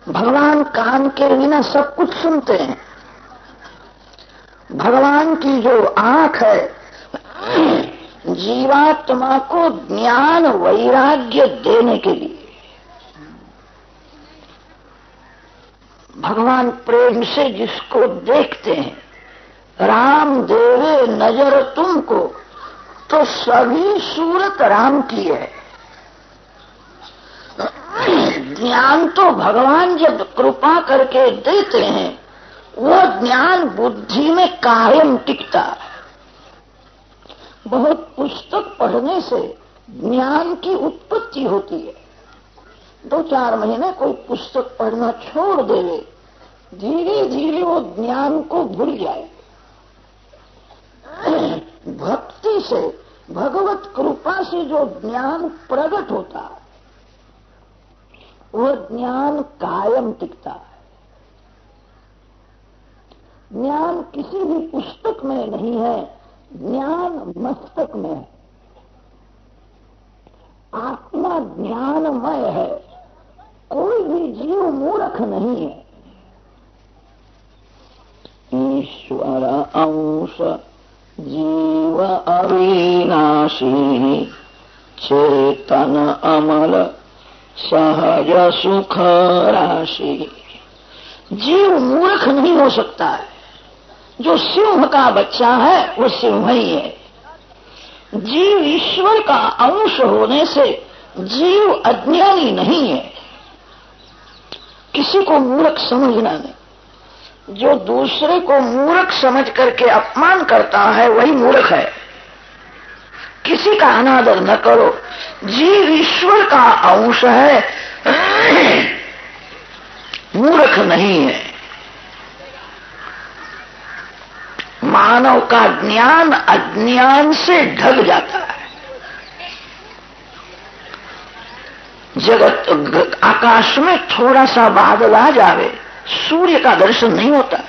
भगवान कान के बिना सब कुछ सुनते हैं। भगवान की जो आंख है जीवात्मा को ज्ञान वैराग्य देने के लिए। भगवान प्रेम से जिसको देखते हैं, राम देवे नजर तुमको, तो सभी सूरत राम की है। ज्ञान तो भगवान जब कृपा करके देते हैं वो ज्ञान बुद्धि में कायम टिकता है। बहुत पुस्तक पढ़ने से ज्ञान की उत्पत्ति होती है। 2-4 महीने कोई पुस्तक पढ़ना छोड़ देवे, धीरे धीरे वो ज्ञान को भूल जाए। भक्ति से, भगवत कृपा से जो ज्ञान प्रकट होता है वो ज्ञान कायम टिकता है। ज्ञान किसी भी पुस्तक में नहीं है, ज्ञान मस्तक में है। आत्मा ज्ञानमय है, कोई भी जीव मूर्ख नहीं है। ईश्वर अंश जीव अविनाशी, चेतन अमल सहज सुख राशि। जीव मूर्ख नहीं हो सकता है। जो सिंह का बच्चा है वो सिंह ही है। जीव ईश्वर का अंश होने से जीव अज्ञानी नहीं है। किसी को मूर्ख समझना नहीं। जो दूसरे को मूर्ख समझ करके अपमान करता है वही मूर्ख है। किसी का अनादर न करो। जीव ईश्वर का अंश है, मूर्ख नहीं है। मानव का ज्ञान अज्ञान से ढक जाता है। जगत आकाश में थोड़ा सा बादल आ जावे, सूर्य का दर्शन नहीं होता है।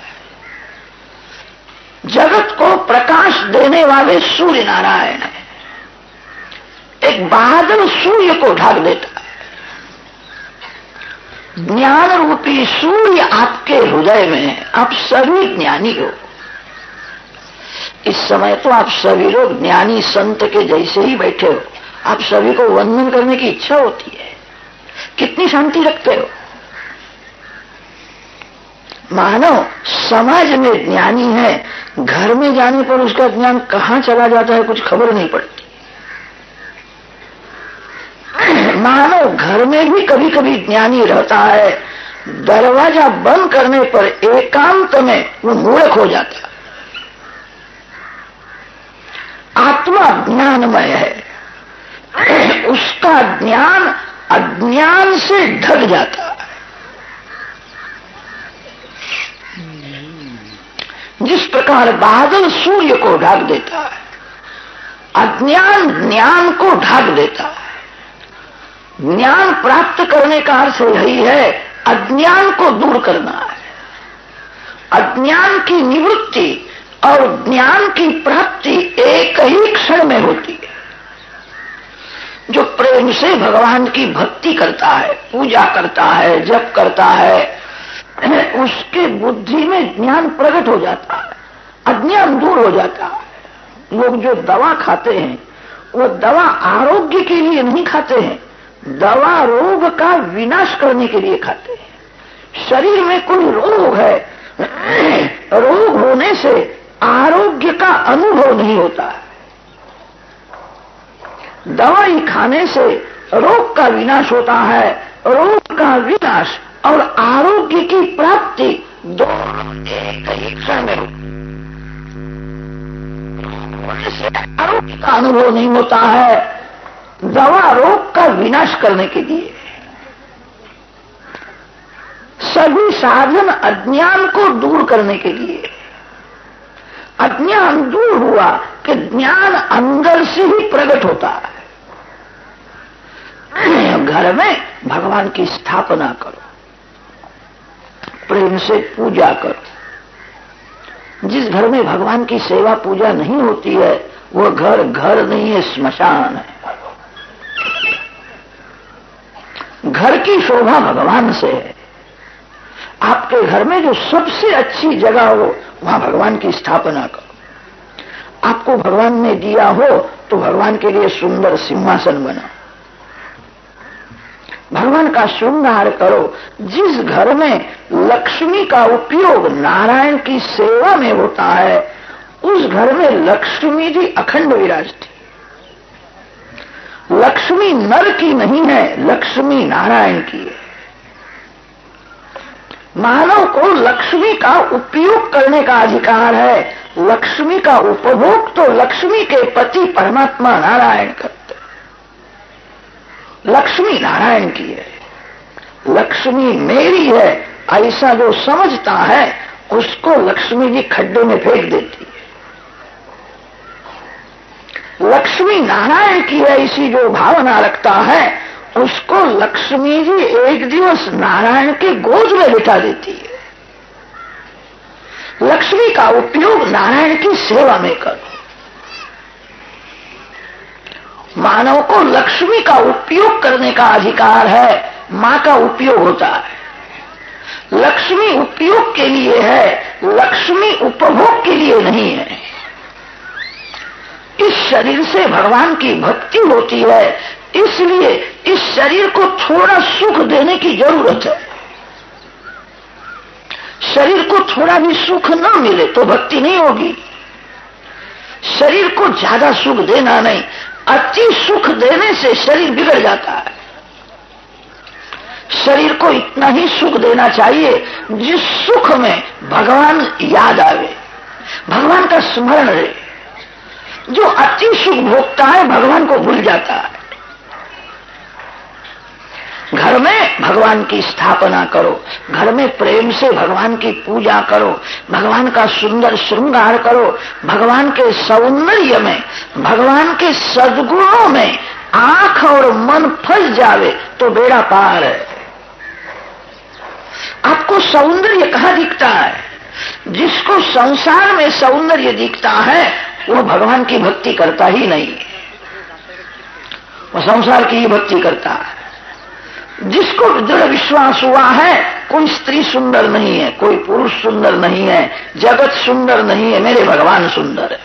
जगत को प्रकाश देने वाले सूर्य नारायण है। एक बादल सूर्य को ढक देता है। ज्ञान रूपी सूर्य आपके हृदय में है। आप सभी ज्ञानी हो। इस समय तो आप सभी लोग ज्ञानी संत के जैसे ही बैठे हो। आप सभी को वंदन करने की इच्छा होती है। कितनी शांति रखते हो। मानो समाज में ज्ञानी है, घर में जाने पर उसका ज्ञान कहां चला जाता है कुछ खबर नहीं पड़ती। मानो घर में भी कभी कभी ज्ञानी रहता है, दरवाजा बंद करने पर एकांत में वो मूर्ख हो जाता है। आत्मा ज्ञानमय है, उसका ज्ञान अज्ञान से ढक जाता है। जिस प्रकार बादल सूर्य को ढक देता है, अज्ञान ज्ञान को ढक देता है। ज्ञान प्राप्त करने का अर्थ यही है, अज्ञान को दूर करना है। अज्ञान की निवृत्ति और ज्ञान की प्राप्ति एक ही क्षण में होती है। जो प्रेम से भगवान की भक्ति करता है, पूजा करता है, जप करता है, उसके बुद्धि में ज्ञान प्रकट हो जाता है, अज्ञान दूर हो जाता है। लोग जो दवा खाते हैं वो दवा आरोग्य के लिए नहीं खाते हैं, दवा रोग का विनाश करने के लिए खाते हैं। शरीर में कोई रोग है, रोग होने से आरोग्य का अनुभव नहीं होता है। दवाई खाने से रोग का विनाश होता है। रोग का विनाश और आरोग्य की प्राप्ति दोनों एक ही क्षण में आरोग्य का अनुभव नहीं होता है। दवा रोग का विनाश करने के लिए। सभी साधन अज्ञान को दूर करने के लिए। अज्ञान दूर हुआ कि ज्ञान अंदर से ही प्रकट होता है। घर में भगवान की स्थापना करो, प्रेम से पूजा करो। जिस घर में भगवान की सेवा पूजा नहीं होती है वो घर घर नहीं है, स्मशान है। घर की शोभा भगवान से है। आपके घर में जो सबसे अच्छी जगह हो वहां भगवान की स्थापना करो। आपको भगवान ने दिया हो तो भगवान के लिए सुंदर सिंहासन बनाओ, भगवान का श्रृंगार करो। जिस घर में लक्ष्मी का उपयोग नारायण की सेवा में होता है उस घर में लक्ष्मी जी अखंड विराजती। लक्ष्मी नर की नहीं है, लक्ष्मी नारायण की है। मानव को लक्ष्मी का उपयोग करने का अधिकार है, लक्ष्मी का उपभोग तो लक्ष्मी के पति परमात्मा नारायण करते। लक्ष्मी नारायण की है, लक्ष्मी मेरी है ऐसा जो समझता है उसको लक्ष्मी जी खड्डे में फेंक देती है। लक्ष्मी नारायण की है ऐसी जो भावना रखता है उसको लक्ष्मी जी एक दिवस नारायण के गोद में बिठा देती है। लक्ष्मी का उपयोग नारायण की सेवा में करो। मानव को लक्ष्मी का उपयोग करने का अधिकार है, मां का उपयोग होता है। लक्ष्मी उपयोग के लिए है, लक्ष्मी उपभोग के लिए नहीं है। इस शरीर से भगवान की भक्ति होती है, इसलिए इस शरीर को थोड़ा सुख देने की जरूरत है। शरीर को थोड़ा भी सुख न मिले तो भक्ति नहीं होगी। शरीर को ज्यादा सुख देना नहीं, अति सुख देने से शरीर बिगड़ जाता है। शरीर को इतना ही सुख देना चाहिए जिस सुख में भगवान याद आवे, भगवान का स्मरण रहे। जो अति सुख भोगता है भगवान को भूल जाता है। घर में भगवान की स्थापना करो, घर में प्रेम से भगवान की पूजा करो, भगवान का सुंदर श्रृंगार करो। भगवान के सौंदर्य में, भगवान के सद्गुणों में आंख और मन फंस जावे तो बेड़ा पार है। आपको सौंदर्य कहां दिखता है? जिसको संसार में सौंदर्य दिखता है वो भगवान की भक्ति करता ही नहीं, वो संसार की ही भक्ति करता है। जिसको दृढ़ विश्वास हुआ है कोई स्त्री सुंदर नहीं है, कोई पुरुष सुंदर नहीं है, जगत सुंदर नहीं है, मेरे भगवान सुंदर है।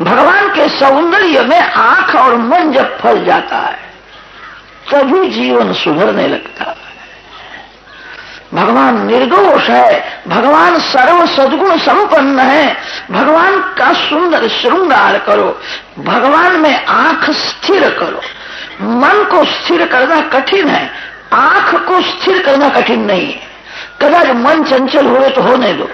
भगवान के सौंदर्य में आंख और मन जब फंस जाता है तभी जीवन सुधरने लगता है। भगवान निर्दोष है, भगवान सर्व सद्गुण संपन्न है। भगवान का सुंदर श्रृंगार करो, भगवान में आंख स्थिर करो। मन को स्थिर करना कठिन है, आंख को स्थिर करना कठिन नहीं है। कदाच मन चंचल हुए तो होने दो,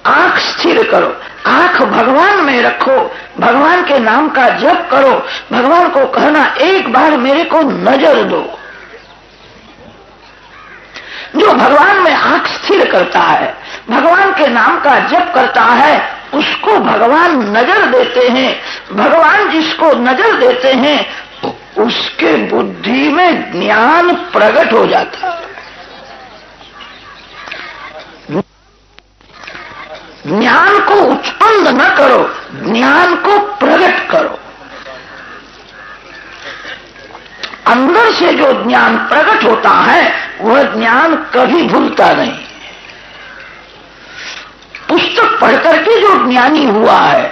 आंख स्थिर करो, आंख भगवान में रखो, भगवान के नाम का जप करो। भगवान को कहना एक बार मेरे को नजर दो। जो भगवान में आंख स्थिर करता है, भगवान के नाम का जप करता है, उसको भगवान नजर देते हैं। भगवान जिसको नजर देते हैं उसके बुद्धि में ज्ञान प्रकट हो जाता है। ज्ञान को उत्पन्न न करो, ज्ञान को प्रकट करो। अंदर से जो ज्ञान प्रकट होता है वह ज्ञान कभी भूलता नहीं। पुस्तक पढ़ करके जो ज्ञानी हुआ है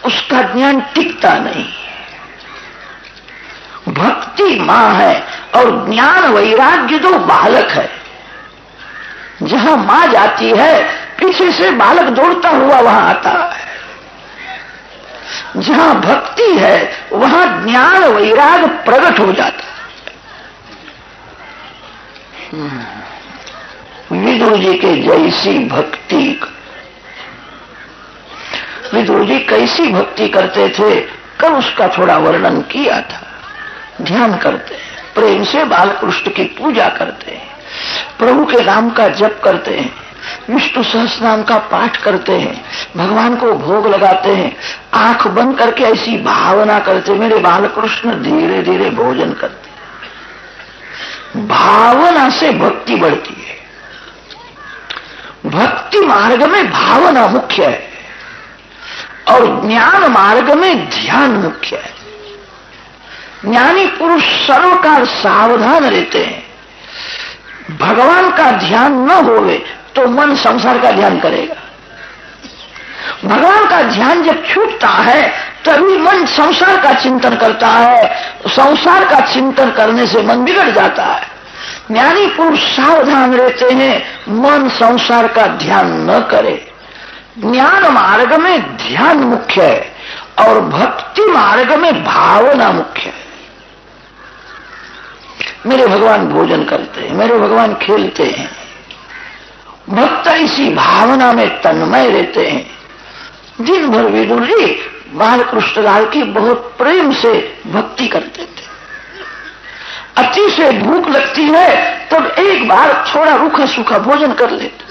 उसका ज्ञान टिकता नहीं। भक्ति मां है और ज्ञान वैराग्य जो बालक है। जहां मां जाती है पीछे से बालक दौड़ता हुआ वहां आता है। जहां भक्ति है वहां ज्ञान वैराग प्रकट हो जाता है। विदुर जी के जैसी भक्ति, विदुर जी कैसी भक्ति करते थे कल उसका थोड़ा वर्णन किया था। ध्यान करते हैं, प्रेम से बालकृष्ण की पूजा करते हैं, प्रभु के नाम का जप करते हैं, विष्णु सहस्रनाम का पाठ करते हैं, भगवान को भोग लगाते हैं, आंख बंद करके ऐसी भावना करते मेरे बालकृष्ण धीरे धीरे भोजन करते हैं। भावना से भक्ति बढ़ती है। भक्ति मार्ग में भावना मुख्य है और ज्ञान मार्ग में ध्यान मुख्य है। ज्ञानी पुरुष सर्वकाल सावधान रहते हैं। भगवान का ध्यान न होवे तो मन संसार का ध्यान करेगा। भगवान का ध्यान जब छूटता है तभी मन संसार का चिंतन करता है। संसार का चिंतन करने से मन बिगड़ जाता है। ज्ञानी पुरुष सावधान रहते हैं मन संसार का ध्यान न करे। ज्ञान मार्ग में ध्यान मुख्य है और भक्ति मार्ग में भावना मुख्य है। मेरे भगवान भोजन करते हैं, मेरे भगवान खेलते हैं। भक्त इसी भावना में तन्मय रहते हैं। दिन भर विदुर जी बाल कृष्णलाल की बहुत प्रेम से भक्ति करते थे। अति से भूख लगती है तब एक बार थोड़ा रूखा सूखा भोजन कर लेते।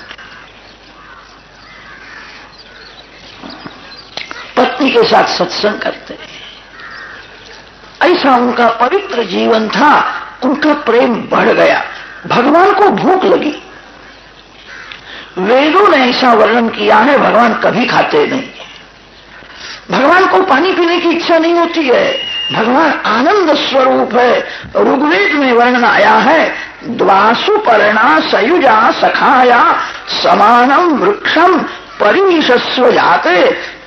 पत्नी के साथ सत्संग करते। ऐसा उनका पवित्र जीवन था। उनका प्रेम बढ़ गया। भगवान को भूख लगी। वेदों ने ऐसा वर्णन किया है, भगवान कभी खाते नहीं। भगवान को पानी पीने की इच्छा नहीं होती है। भगवान आनंद स्वरूप है। ऋग्वेद में वर्णन आया है, द्वासु पर्णा सयुजा सखाया समानम वृक्षम परिशस्व जाते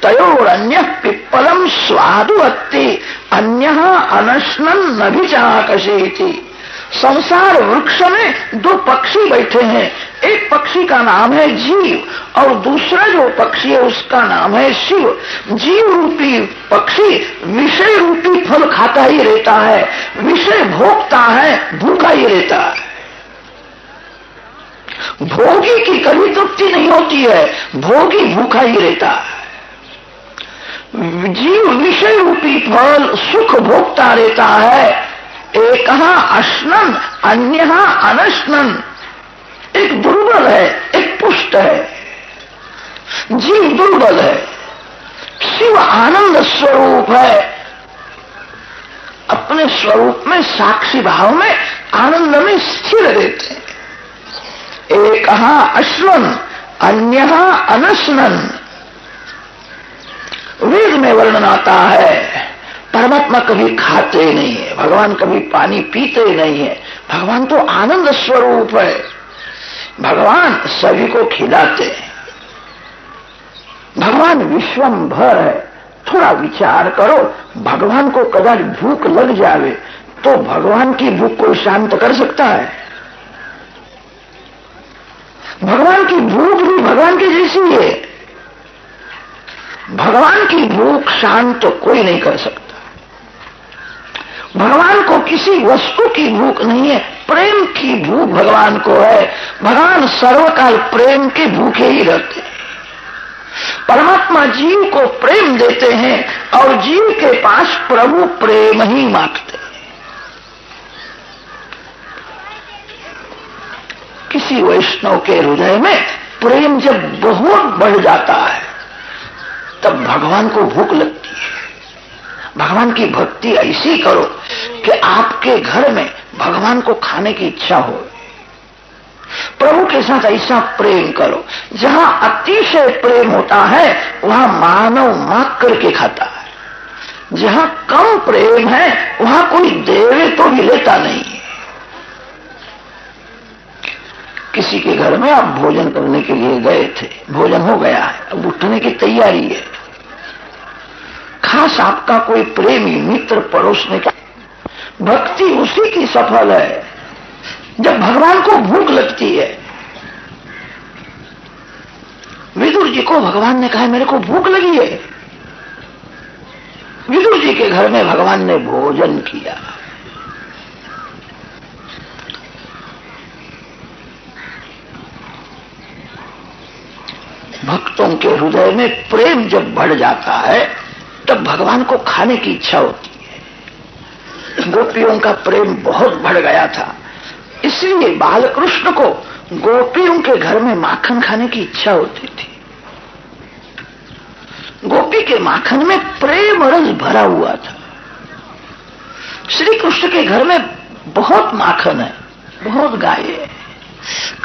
तयोरन्य पिप्पलम स्वादुवत्ति अन्य अनश्नन नभिचाकशेति। संसार वृक्ष में दो पक्षी बैठे हैं। एक पक्षी का नाम है जीव और दूसरा जो पक्षी है उसका नाम है शिव। जीव रूपी पक्षी विषय रूपी फल खाता ही रहता है, विषय भोगता है, भूखा ही रहता है। भोगी की कभी तृप्ति नहीं होती है, भोगी भूखा ही रहता है। जीव विषय रूपी फल सुख भोगता रहता है। एक अश्नन अन्य अनश्नन। एक दुर्बल है, एक पुष्ट है। जीव दुर्बल है, शिव आनंद स्वरूप है। अपने स्वरूप में साक्षी भाव में आनंद में स्थिर रहते हैं। एक अश्नन अन्य अनश्नन। वेद में वर्णन आता है परमात्मा कभी खाते नहीं है, भगवान कभी पानी पीते नहीं है। भगवान तो आनंद स्वरूप है। भगवान सभी को खिलाते हैं। भगवान विश्वंभर है। थोड़ा विचार करो, भगवान को कदाच भूख लग जावे तो भगवान की भूख को शांत कर सकता है? भगवान की भूख भी भगवान की जैसी है। भगवान की भूख शांत कोई नहीं कर सकता। भगवान को किसी वस्तु की भूख नहीं है, प्रेम की भूख भगवान को है। भगवान सर्वकाल प्रेम के भूखे ही रहते हैं। परमात्मा जीव को प्रेम देते हैं और जीव के पास प्रभु प्रेम ही मांगते हैं। किसी वैष्णव के हृदय में प्रेम जब बहुत बढ़ जाता है तब भगवान को भूख लगती है। भगवान की भक्ति ऐसी करो कि आपके घर में भगवान को खाने की इच्छा हो। प्रभु के साथ ऐसा प्रेम करो। जहां अतिशय प्रेम होता है वहां मानव मांग करके खाता है। जहां कम प्रेम है वहां कोई देवे तो भी लेता नहीं है। किसी के घर में आप भोजन करने के लिए गए थे, भोजन हो गया है, अब उठने की तैयारी है। खास आपका कोई प्रेमी मित्र परोसने का, भक्ति उसी की सफल है जब भगवान को भूख लगती है। विदुर जी को भगवान ने कहा मेरे को भूख लगी है। विदुर जी के घर में भगवान ने भोजन किया। भक्तों के हृदय में प्रेम जब बढ़ जाता है तब भगवान को खाने की इच्छा होती है। गोपियों का प्रेम बहुत बढ़ गया था, इसलिए बालकृष्ण को गोपियों के घर में माखन खाने की इच्छा होती थी। गोपी के माखन में प्रेम रस भरा हुआ था। श्री कृष्ण के घर में बहुत माखन है, बहुत गाय है।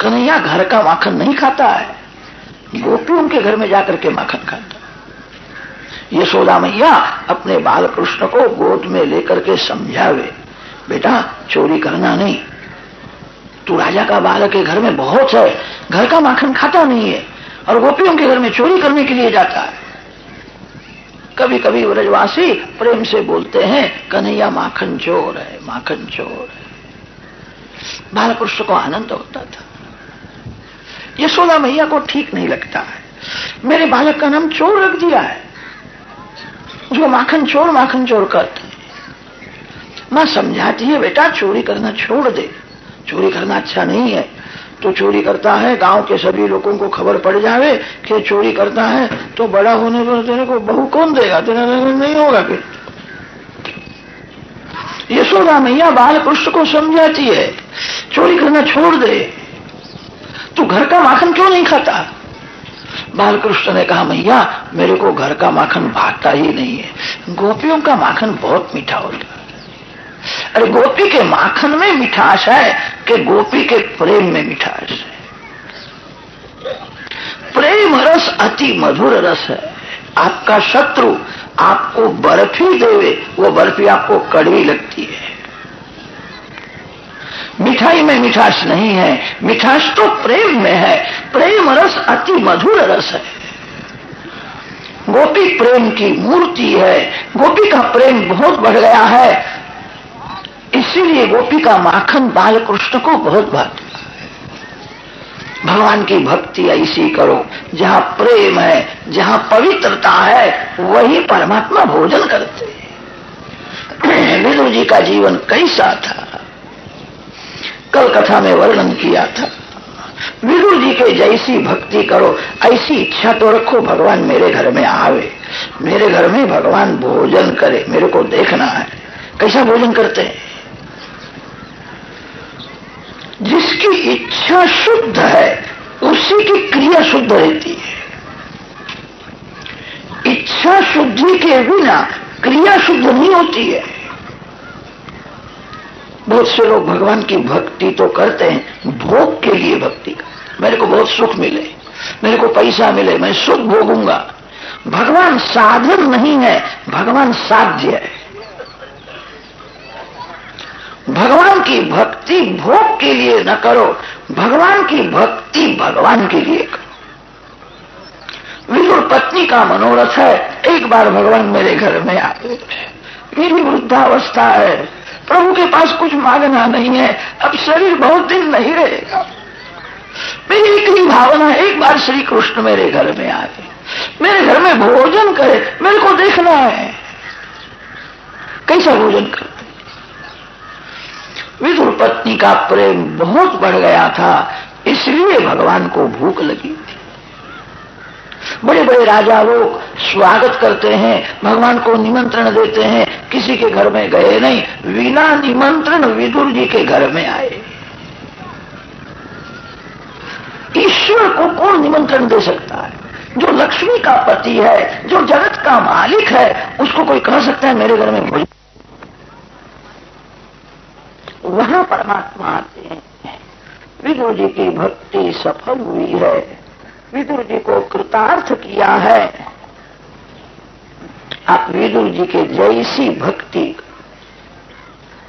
कन्हैया घर का माखन नहीं खाता है, गोपियों के घर में जाकर के माखन खाता। यशोदा मैया अपने बाल कृष्ण को गोद में लेकर के समझावे, बेटा चोरी करना नहीं, तू राजा का बालक है, घर में बहुत है, घर का माखन खाता नहीं है और गोपियों के घर में चोरी करने के लिए जाता है। कभी कभी ब्रजवासी प्रेम से बोलते हैं, कन्हैया माखन चोर है, माखन चोर है। बालकृष्ण को आनंद होता था। यशोदा मैया को ठीक नहीं लगता है, मेरे बालक का नाम चोर रख दिया है, उसको माखन चोर कहते हैं। मां समझाती है, बेटा चोरी करना छोड़ दे, चोरी करना अच्छा नहीं है। तो चोरी करता है, गांव के सभी लोगों को खबर पड़ जावे कि चोरी करता है, तो बड़ा होने पर तेरे को बहू कौन देगा, तेरा नहीं होगा। फिर यशोदा मैया बालकृष्ण को समझाती है, चोरी करना छोड़ दे, तू घर का माखन क्यों नहीं खाता। बालकृष्ण ने कहा, मैया मेरे को घर का माखन भाता ही नहीं है, गोपियों का माखन बहुत मीठा होता है। अरे गोपी के माखन में मिठास है कि गोपी के प्रेम में मिठास है। प्रेम रस अति मधुर रस है। आपका शत्रु आपको बर्फी देवे, वो बर्फी आपको कड़वी लगती है। मिठाई में मिठास नहीं है, मिठास तो प्रेम में है। प्रेम रस अति मधुर रस है। गोपी प्रेम की मूर्ति है, गोपी का प्रेम बहुत बढ़ गया है, इसीलिए गोपी का माखन बालकृष्ण को बहुत भाता है। भगवान की भक्ति ऐसी करो, जहां प्रेम है, जहां पवित्रता है, वही परमात्मा भोजन करते हैं। विदुर जी का जीवन कैसा था, कल कथा में वर्णन किया था। विदुर जी के जैसी भक्ति करो, ऐसी इच्छा तो रखो, भगवान मेरे घर में आवे, मेरे घर में भगवान भोजन करे, मेरे को देखना है। कैसा भोजन करते हैं? जिसकी इच्छा शुद्ध है उसी की क्रिया शुद्ध रहती है। इच्छा शुद्धि के बिना क्रिया शुद्ध नहीं होती है। बहुत से लोग भगवान की भक्ति तो करते हैं, भोग के लिए भक्ति का, मेरे को बहुत सुख मिले, मेरे को पैसा मिले, मैं सुख भोगूंगा। भगवान साधन नहीं है, भगवान साध्य है। भगवान की भक्ति भोग के लिए न करो, भगवान की भक्ति भगवान के लिए करो। विदुर पत्नी का मनोरथ है, एक बार भगवान मेरे घर में आए, मेरी वृद्धावस्था है, प्रभु के पास कुछ मांगना नहीं है, अब शरीर बहुत दिन नहीं रहेगा, मेरी एक ही भावना है, एक बार श्री कृष्ण मेरे घर में आए, मेरे घर में भोजन करे, मेरे को देखना है। कैसा भोजन करे? विदुर पत्नी का प्रेम बहुत बढ़ गया था, इसलिए भगवान को भूख लगी थी। बड़े बड़े राजा लोग स्वागत करते हैं, भगवान को निमंत्रण देते हैं, किसी के घर में गए नहीं, बिना निमंत्रण विदुर जी के घर में आए। ईश्वर को कौन निमंत्रण दे सकता है? जो लक्ष्मी का पति है, जो जगत का मालिक है, उसको कोई कह सकता है मेरे घर में भोजन? वहां परमात्मा आते हैं। विदुर जी की भक्ति सफल हुई है, विदुर जी को कृतार्थ किया है। आप विदुर जी के जैसी भक्ति,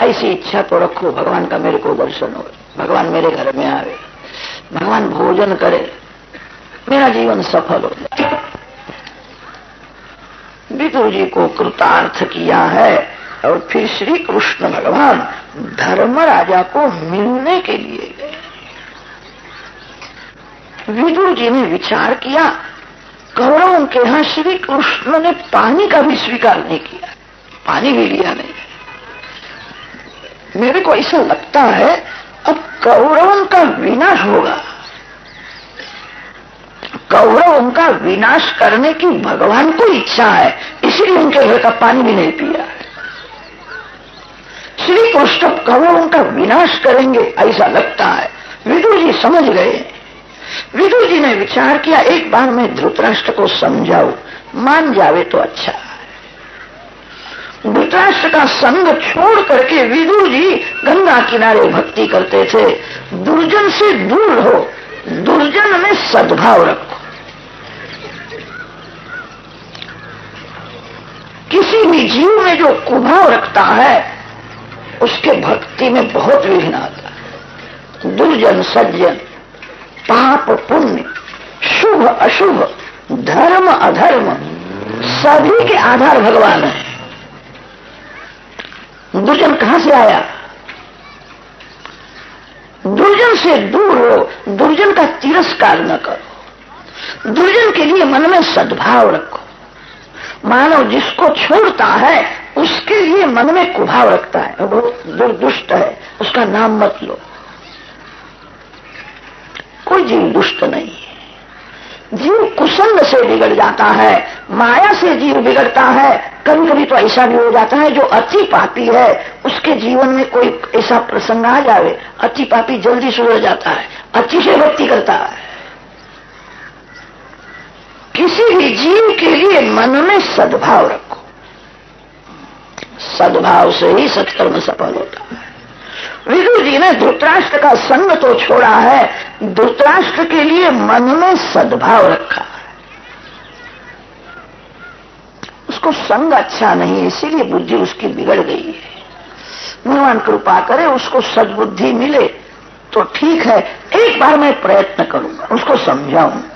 ऐसी इच्छा तो रखो, भगवान का मेरे को दर्शन हो, भगवान मेरे घर में आवे, भगवान भोजन करे, मेरा जीवन सफल हो जाए। विदुर जी को कृतार्थ किया है और फिर श्री कृष्ण भगवान धर्मराजा को मिलने के लिए गए। विदुर जी ने विचार किया, कौरवों के यहां श्री कृष्ण ने पानी का भी स्वीकार नहीं किया, पानी भी लिया नहीं। मेरे को ऐसा लगता है अब कौरवों का विनाश होगा, कौरवों का विनाश करने की भगवान को इच्छा है, इसलिए उनके घर का पानी भी नहीं पिया। श्री कृष्ण कौरवों का विनाश करेंगे ऐसा लगता है। विदुर जी समझ गए। विदुर जी ने विचार किया, एक बार मैं धृतराष्ट्र को समझाऊं, मान जावे तो अच्छा है। धृतराष्ट्र का संग छोड़ करके विदुर जी गंगा किनारे भक्ति करते थे। दुर्जन से दूर रहो, दुर्जन में सद्भाव रखो। किसी भी जीव में जो कुभाव रखता है उसके भक्ति में बहुत विघ्न आता है। दुर्जन सज्जन, पाप पुण्य, शुभ अशुभ, धर्म अधर्म, सभी के आधार भगवान है। दुर्जन कहां से आया? दुर्जन से दूर हो, दुर्जन का तिरस्कार न करो, दुर्जन के लिए मन में सद्भाव रखो। मानव जिसको छोड़ता है उसके लिए मन में कुभाव रखता है, वो बहुत दुर्दुष्ट है, उसका नाम मत लो। कोई जीव दुष्ट नहीं है। जीव कुसंग से बिगड़ जाता है, माया से जीव बिगड़ता है। कभी कभी तो ऐसा भी हो जाता है जो अति पापी है उसके जीवन में कोई ऐसा प्रसंग आ जावे, अति पापी जल्दी सुधर जाता है, अति से भक्ति करता है। किसी भी जीव के लिए मन में सद्भाव रखो, सद्भाव से ही सत्कर्म सफल होता है। विदुर जी ने धृतराष्ट्र का संग तो छोड़ा है, धृतराष्ट्र के लिए मन में सद्भाव रखा है। उसको संग अच्छा नहीं, इसीलिए बुद्धि उसकी बिगड़ गई है। भगवान कृपा करे उसको सद्बुद्धि मिले तो ठीक है, एक बार मैं प्रयत्न करूंगा, उसको समझाऊंगा।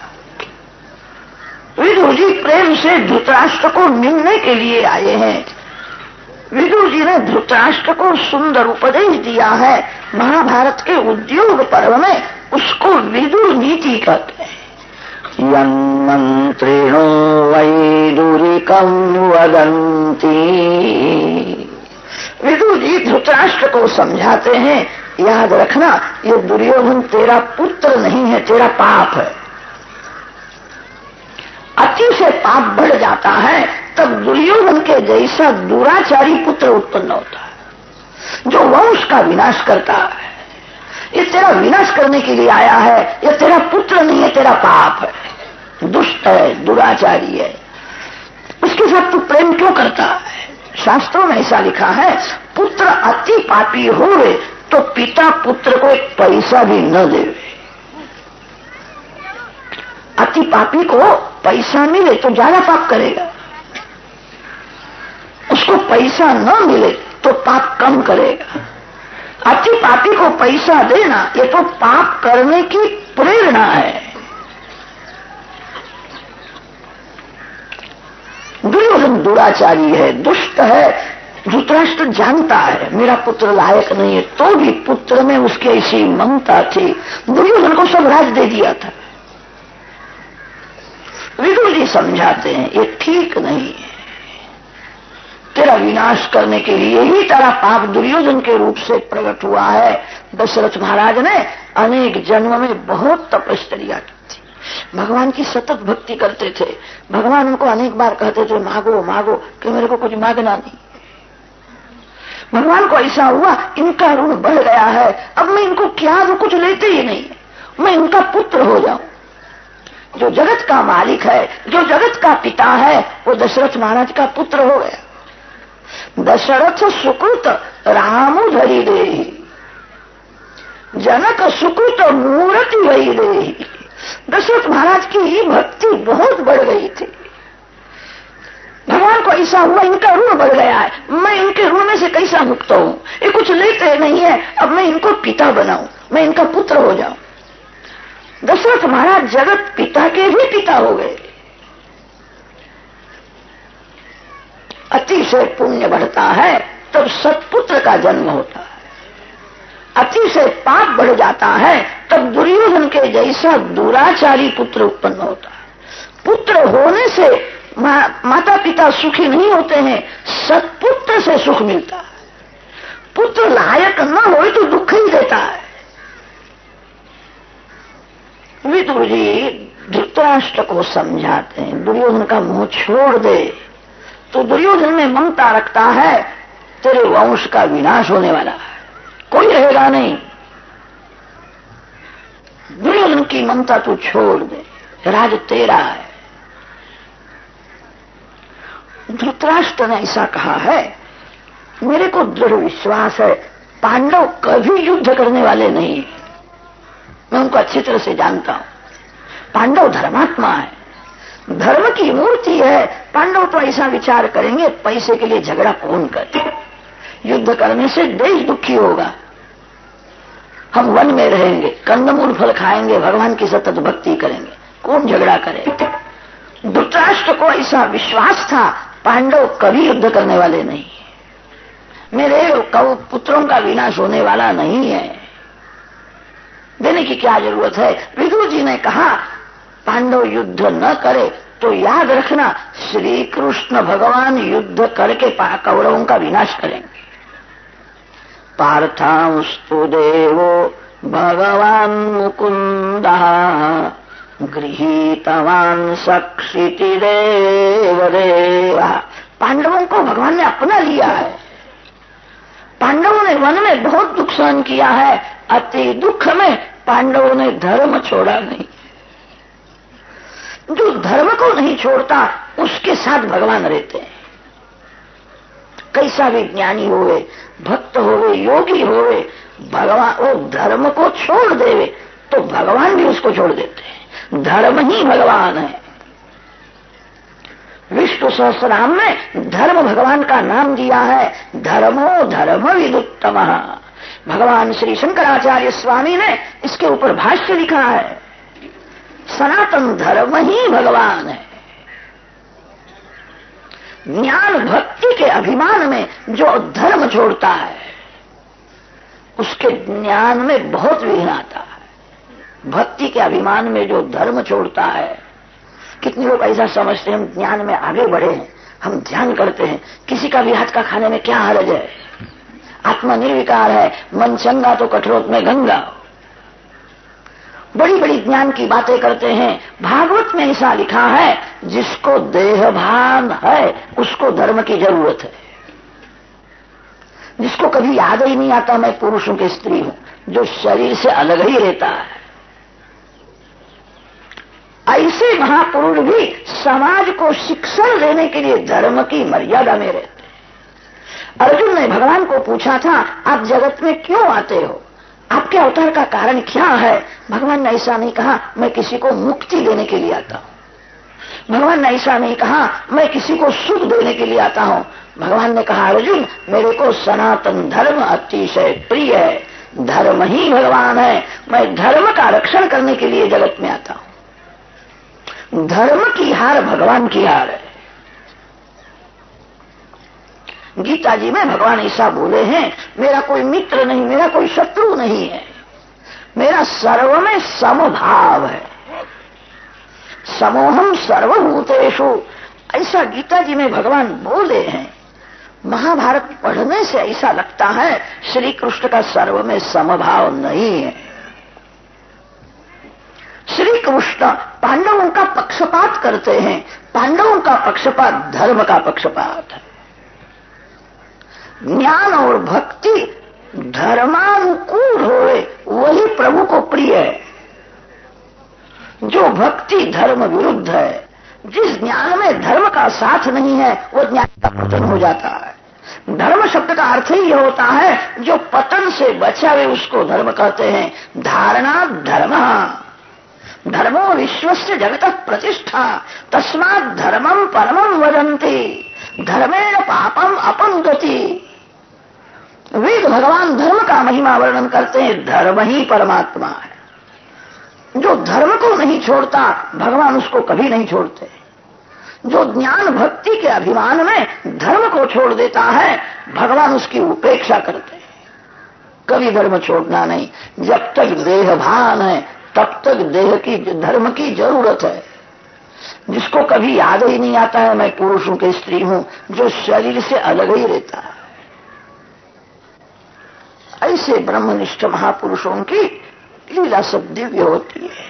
विदुर जी प्रेम से धृतराष्ट्र को मिलने के लिए आए हैं। विदुर जी ने धृतराष्ट्र को सुंदर उपदेश दिया है। महाभारत के उद्योग पर्व में उसको विदुर नीति कहते हैं। यन्मन्त्रिणो वैदुरिकं वदन्ति। विदुर जी धृतराष्ट्र को समझाते हैं, याद रखना ये दुर्योधन तेरा पुत्र नहीं है, तेरा पाप है। अति से पाप बढ़ जाता है तब दुर्योधन के जैसा दुराचारी पुत्र उत्पन्न होता है जो वंश का विनाश करता है। ये तेरा विनाश करने के लिए आया है, ये तेरा पुत्र नहीं है, तेरा पाप है, दुष्ट है, दुराचारी है। उसके साथ तू प्रेम क्यों करता है? शास्त्रों में ऐसा लिखा है, पुत्र अति पापी होवे तो पिता पुत्र को एक पैसा भी न देवे। अति पापी को पैसा मिले तो ज्यादा पाप करेगा, उसको पैसा न मिले तो पाप कम करेगा। अति पापी को पैसा देना ये तो पाप करने की प्रेरणा है। दुर्योधन दुराचारी है, दुष्ट है। धृतराष्ट्र जानता है मेरा पुत्र लायक नहीं है, तो भी पुत्र में उसकी ऐसी ममता थी, दुर्योधन को सब राज दे दिया था। विदुर जी समझाते हैं ये ठीक नहीं है, तेरा विनाश करने के लिए ही तेरा पाप दुर्योधन के रूप से प्रकट हुआ है। दशरथ महाराज ने अनेक जन्म में बहुत तपस्या की थी, भगवान की सतत भक्ति करते थे। भगवान उनको अनेक बार कहते थे मांगो मांगो, कि मेरे को कुछ मांगना नहीं। भगवान को ऐसा हुआ इनका ऋण बढ़ गया है, अब मैं इनको क्या दूं, कुछ लेते ही नहीं, मैं इनका पुत्र हो जाऊं। जो जगत का मालिक है, जो जगत का पिता है, वो दशरथ महाराज का पुत्र हो गया। दशरथ सुकृत रामु धरी देहि, जनक सुकृत मूर्ति वही देहि। दशरथ महाराज की ही भक्ति बहुत बढ़ गई थी। भगवान को ऐसा हुआ इनका ऋण बढ़ गया है, मैं इनके ऋण में से कैसा मुक्त हूं, ये कुछ लेते नहीं है, अब मैं इनको पिता बनाऊं, मैं इनका पुत्र हो जाऊं। दशरथ महाराज जगत पिता के भी पिता हो गए। अति से पुण्य बढ़ता है तब सत्पुत्र का जन्म होता है, अति से पाप बढ़ जाता है तब दुर्योधन के जैसा दुराचारी पुत्र उत्पन्न होता है। पुत्र होने से माता पिता सुखी नहीं होते हैं, सत्पुत्र से सुख मिलता है। पुत्र लायक न हो तो दुख ही देता है। विदुर जी धृतराष्ट्र को समझाते हैं दुर्योधन का मुंह छोड़ दे, तो दुर्योधन में ममता रखता है, तेरे वंश का विनाश होने वाला है, कोई रहेगा नहीं। दुर्योधन की ममता तू छोड़ दे, राज तेरा है। धृतराष्ट्र ने ऐसा कहा है, मेरे को दृढ़ विश्वास है पांडव कभी युद्ध करने वाले नहीं, मैं उनको अच्छी तरह से जानता हूं। पांडव धर्मात्मा है, धर्म की मूर्ति है। पांडव तो ऐसा विचार करेंगे पैसे के लिए झगड़ा कौन करे, युद्ध करने से देश दुखी होगा। हम वन में रहेंगे, कंदमूल फल खाएंगे, भगवान की सतत भक्ति करेंगे, कौन झगड़ा करे। धृतराष्ट्र को ऐसा विश्वास था पांडव कभी युद्ध करने वाले नहीं, मेरे पुत्रों का विनाश होने वाला नहीं है, देने की क्या जरूरत है। विदुर जी ने कहा पांडव युद्ध न करे तो याद रखना श्री कृष्ण भगवान युद्ध करके कौरवों का विनाश करेंगे। पार्थांस्तु देवो भगवान मुकुंदः गृहीतवान सक्षिति देवदेवः। पांडवों को भगवान ने अपना लिया है। पांडवों ने वन में बहुत दुख सहन किया है, अति दुख में पांडवों ने धर्म छोड़ा नहीं। जो धर्म को नहीं छोड़ता उसके साथ भगवान रहते हैं। कैसा भी ज्ञानी होवे, भक्त होवे, योगी होवे, भगवान वो धर्म को छोड़ देवे तो भगवान भी उसको छोड़ देते हैं। धर्म ही भगवान है। विष्णु सहस्रनाम में धर्म भगवान का नाम दिया है, धर्मो धर्म विदुत्तमः। भगवान श्री शंकराचार्य स्वामी ने इसके ऊपर भाष्य लिखा है, सनातन धर्म ही भगवान है। ज्ञान भक्ति के अभिमान में जो धर्म छोड़ता है उसके ज्ञान में बहुत विघ्न आता है। भक्ति के अभिमान में जो धर्म छोड़ता है, कितने लोग ऐसा समझते हैं हम ज्ञान में आगे बढ़े हैं, हम ध्यान करते हैं, किसी का भी हाथ का खाने में क्या हर्ज है, आत्मा निर्विकार है, मन चंगा तो कठोर में गंगा। बड़ी बड़ी ज्ञान की बातें करते हैं। भागवत में ऐसा लिखा है जिसको देह भान है उसको धर्म की जरूरत है। जिसको कभी याद ही नहीं आता मैं पुरुषों की स्त्री हूं, जो शरीर से अलग ही रहता है, ऐसे महापुरुष भी समाज को शिक्षण देने के लिए धर्म की मर्यादा में रहते हैं। अर्जुन ने भगवान को पूछा था आप जगत में क्यों आते हो, आपके अवतार का कारण क्या है। भगवान ने ऐसा नहीं कहा मैं किसी को मुक्ति देने के लिए आता हूं। भगवान ने ऐसा नहीं कहा मैं किसी को सुख देने के लिए आता हूं। भगवान ने कहा अर्जुन मेरे को सनातन धर्म अतिशय प्रिय है, धर्म ही भगवान है, मैं धर्म का रक्षण करने के लिए जगत में आता हूं। धर्म की हार भगवान की हार है। गीता जी में भगवान ऐसा बोले हैं मेरा कोई मित्र नहीं, मेरा कोई शत्रु नहीं है, मेरा सर्व में समभाव है, समोहम सर्वभूतेषु, ऐसा गीता जी में भगवान बोले हैं। महाभारत पढ़ने से ऐसा लगता है श्री कृष्ण का सर्व में समभाव नहीं है। श्री कृष्ण पांडवों का पक्षपात करते हैं। पांडवों का पक्षपात धर्म का पक्षपात है। ज्ञान और भक्ति धर्मानुकूल होवे वही प्रभु को प्रिय है। जो भक्ति धर्म विरुद्ध है, जिस ज्ञान में धर्म का साथ नहीं है वो ज्ञान का पतन हो जाता है। धर्म शब्द का अर्थ ही यह होता है जो पतन से बचावे उसको धर्म कहते हैं। धारणा धर्म, धर्मो विश्वस्य जगतः प्रतिष्ठा, तस्मात् धर्मं परमं वदन्ति, धर्मेण पापम अपनुदति। वेद भगवान धर्म का महिमा वर्णन करते हैं। धर्म ही परमात्मा है। जो धर्म को नहीं छोड़ता भगवान उसको कभी नहीं छोड़ते। जो ज्ञान भक्ति के अभिमान में धर्म को छोड़ देता है भगवान उसकी उपेक्षा करते हैं। कभी धर्म छोड़ना नहीं। जब तक देह भान है तब तक देह की धर्म की जरूरत है। जिसको कभी याद ही नहीं आता है मैं पुरुषों की स्त्री हूं, जो शरीर से अलग ही रहता है, ऐसे ब्रह्मनिष्ठ महापुरुषों की लीला सब दिव्य होती है।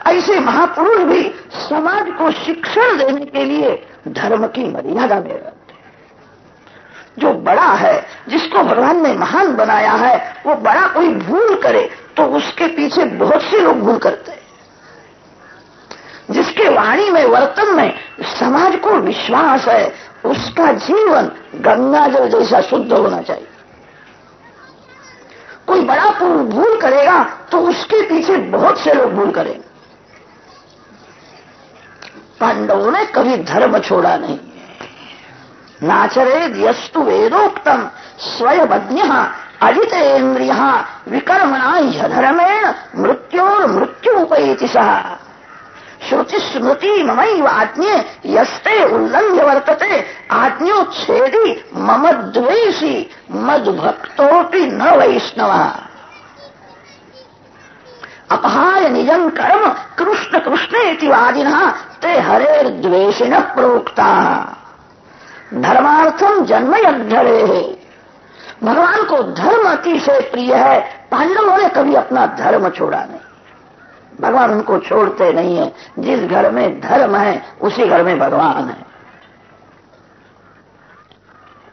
ऐसे महापुरुष भी समाज को शिक्षण देने के लिए धर्म की मर्यादा में रहते हैं। जो बड़ा है, जिसको भगवान ने महान बनाया है, वो बड़ा कोई भूल करे तो उसके पीछे बहुत से लोग भूल करते हैं। जिसके वाणी में वर्तन में समाज को विश्वास है उसका जीवन गंगा जल जैसा शुद्ध होना चाहिए। कोई बड़ा पुरुष भूल करेगा तो उसके पीछे बहुत से लोग भूल करेंगे। पांडवों ने कभी धर्म छोड़ा नहीं। नाचरेद यस्तु वेदोक्तम स्वयं अजितेन्द्रियः विकर्मणा ह्यधर्मेण मृत्योर्मृत्युमुपैति सः। श्रुतिस्मृति ममैव आज्ञे यस्ते उल्लंघ्य वर्तते आज्ञोच्छेदी मम द्वेषी मद्भक्तोऽपि न वैष्णवः। अपहाय निजं कर्म कृष्ण कृष्णेति वादिनः ते हरेर्द्वेषिणः प्रोक्ताः। धर्मार्थम जन्मयद्धरेः। भगवान को धर्म अतिशय प्रिय है। पांडवों ने कभी अपना धर्म छोड़ा नहीं। भगवान उनको छोड़ते नहीं है। जिस घर में धर्म है उसी घर में भगवान है।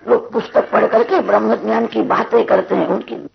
लोग पुस्तक पढ़ करके ब्रह्म ज्ञान की बातें करते हैं, उनकी